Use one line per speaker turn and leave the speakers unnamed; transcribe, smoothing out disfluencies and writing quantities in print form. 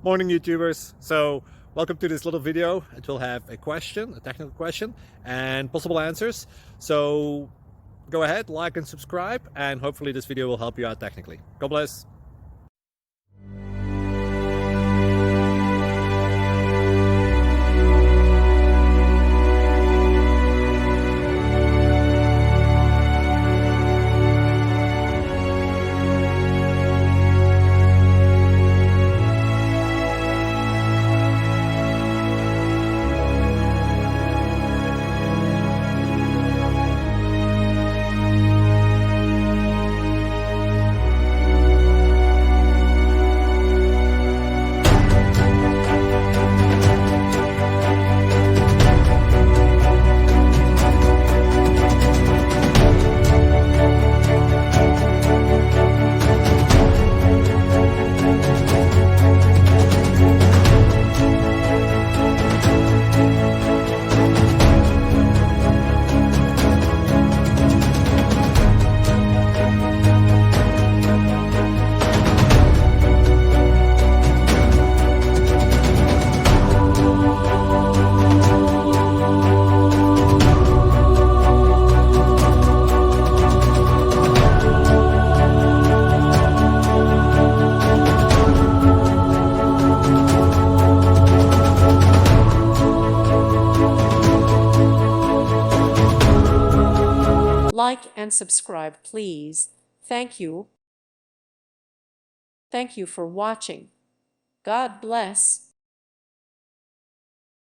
Morning, YouTubers. So welcome to this little video. It will have a question, a technical question, and possible answers. So go ahead, like and subscribe, and hopefully this video will help you out technically. God bless.
Like and subscribe, please. Thank you. Thank you for watching. God bless.